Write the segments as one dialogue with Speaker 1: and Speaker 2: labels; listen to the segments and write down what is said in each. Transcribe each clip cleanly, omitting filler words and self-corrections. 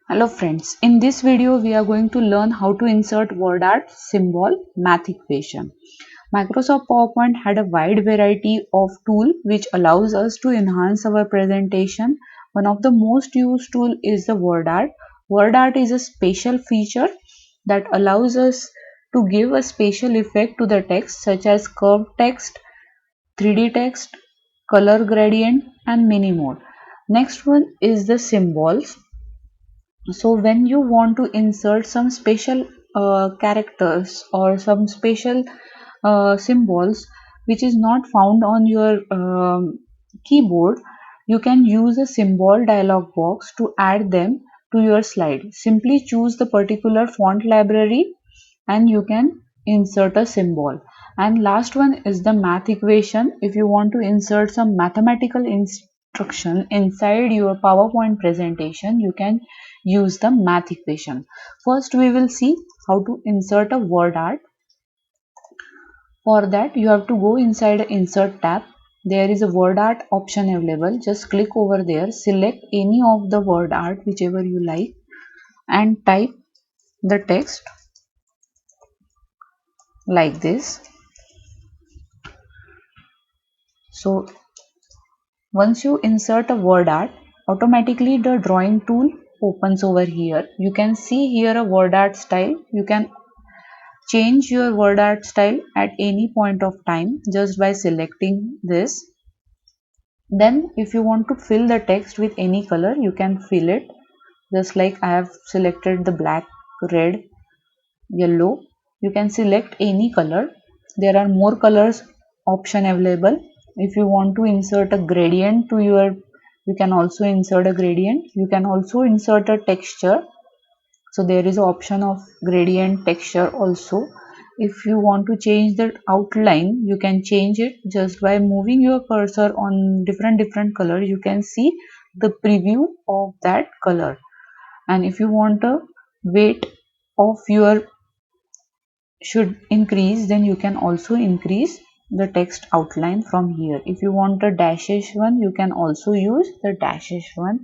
Speaker 1: Hello friends, in this video we are going to learn how to insert WordArt symbol math equation. Microsoft PowerPoint had a wide variety of tool which allows us to enhance our presentation. One of the most used tool is the WordArt. WordArt is a special feature that allows us to give a special effect to the text such as curved text, 3D text, color gradient and many more. Next one is the symbols. So when you want to insert some special characters or some special symbols which is not found on your keyboard, you can use a symbol dialog box to add them to your slide. Simply choose the particular font library and you can insert a symbol. And last one is the math equation. If you want to insert some mathematical instruction inside your PowerPoint presentation, you can use the math equation. First we will see how to insert a word art. For that you have to go inside the insert tab. There is a word art option available. Just click over there, select any of the word art whichever you like and type the text like this. So once you insert a word art, automatically the drawing tool opens over here. You can see here a word art style. You can change your word art style at any point of time just by selecting this. Then if you want to fill the text with any color, you can fill it, just like I have selected the black, red, yellow. You can select any color. There are more colors option available. If you want to insert a gradient to your, you can also insert a gradient. You can also insert a texture. So there is an option of gradient texture also. If you want to change the outline, you can change it just by moving your cursor on different color. You can see the preview of that color. And if you want a weight of your should increase, then you can also increase the text outline from here. If you want a dashes one, you can also use the dashes one.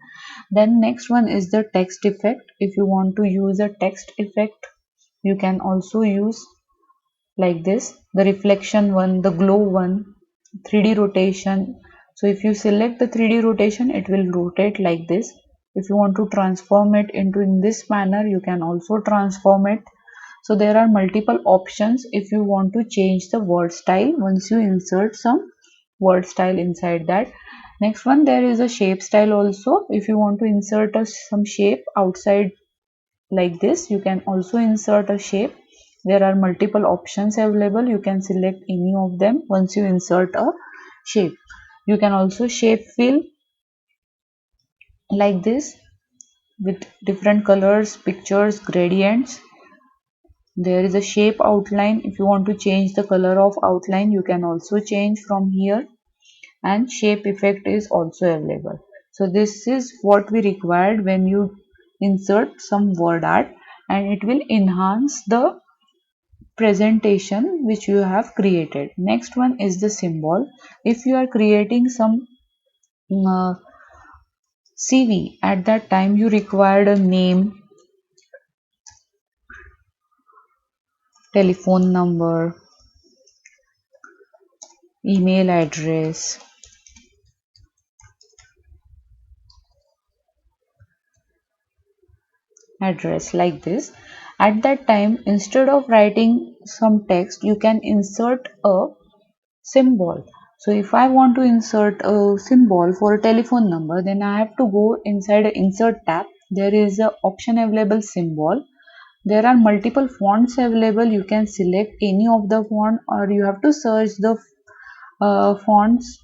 Speaker 1: Then next one is the text effect. If you want to use a text effect, you can also use like this, the reflection one, the glow one, 3D rotation. So if you select the 3D rotation, it will rotate like this. If you want to transform it into in this manner, you can also transform it. So there are multiple options if you want to change the word style once you insert some word style inside that. Next one, there is a shape style also. If you want to insert some shape outside like this, you can also insert a shape. There are multiple options available. You can select any of them once you insert a shape. You can also shape fill like this with different colors, pictures, gradients. There is a shape outline. If you want to change the color of outline, you can also change from here, and shape effect is also available. So this is what we required when you insert some word art, and it will enhance the presentation which you have created. Next one is the symbol. If you are creating some uh, CV, at that time you required a name, telephone number, email address like this. At that time, instead of writing some text, you can insert a symbol. So if I want to insert a symbol for a telephone number, then I have to go inside the insert tab. There is a option available symbol. There are multiple fonts available. You can select any of the font, or you have to search the fonts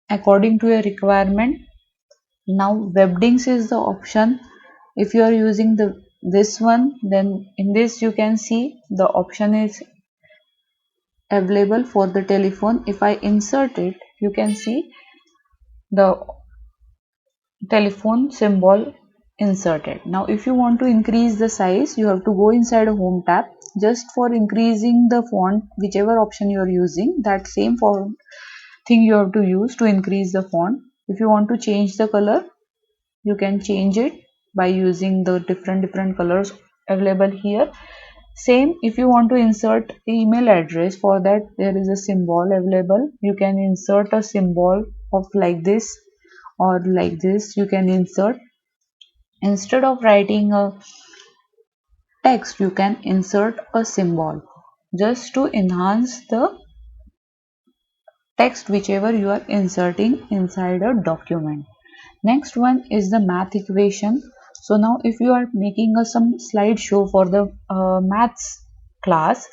Speaker 1: according to your requirement. Now webdings is the option. If you are using the this one, then in this you can see the option is available for the telephone. If I insert it, you can see the telephone symbol inserted. Now if you want to increase the size, you have to go inside a home tab. Just for increasing the font, whichever option you are using, that same font thing you have to use to increase the font. If you want to change the color, you can change it by using the different colors available here. Same, if you want to insert email address, for that there is a symbol available. You can insert a symbol of like this or like this. You can insert, instead of writing a text, you can insert a symbol just to enhance the text whichever you are inserting inside a document. Next one is the math equation. So now if you are making some slideshow for the maths class,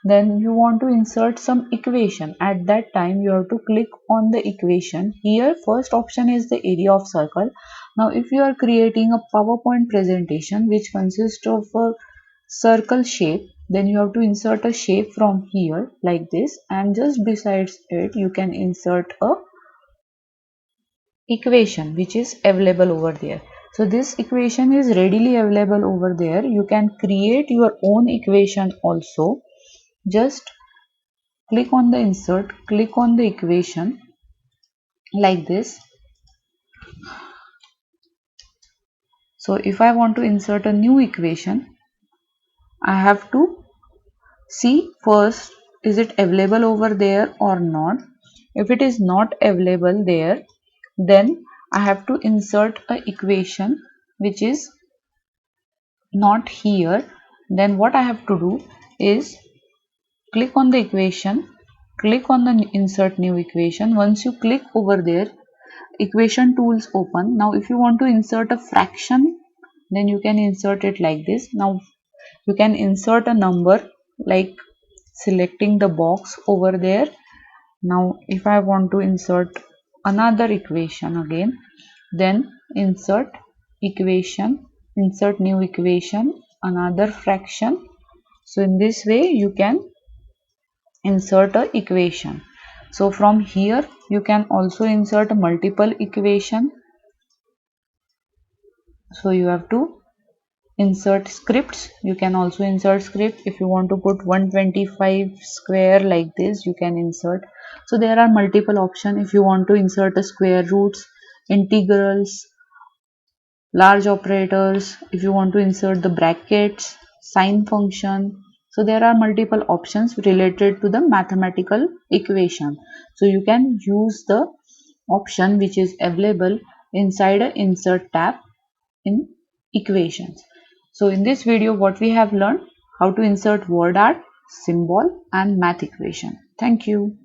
Speaker 1: then you want to insert some equation. At that time you have to click on the equation. Here first option is the area of circle. Now if you are creating a PowerPoint presentation which consists of a circle shape, then you have to insert a shape from here like this, and just besides it you can insert a equation which is available over there. So this equation is readily available over there. You can create your own equation also. Just click on the insert, click on the equation like this. So if I want to insert a new equation, I have to see first is it available over there or not. If it is not available there, then I have to insert a equation which is not here. Then what I have to do is click on the equation, click on the insert new equation. Once you click over there, equation tools open. Now if you want to insert a fraction, then you can insert it like this. Now you can insert a number like selecting the box over there. Now if I want to insert another equation again, then insert equation, insert new equation, another fraction. So in this way you can insert a equation. So from here you can also insert multiple equation. So you have to insert scripts. You can also insert script. If you want to put 125 square like this, you can insert. So there are multiple options. If you want to insert a square roots, integrals, large operators, if you want to insert the brackets, sine function. So there are multiple options related to the mathematical equation. So you can use the option which is available inside a insert tab in equations. So in this video what we have learned, how to insert word art, symbol and math equation. Thank you.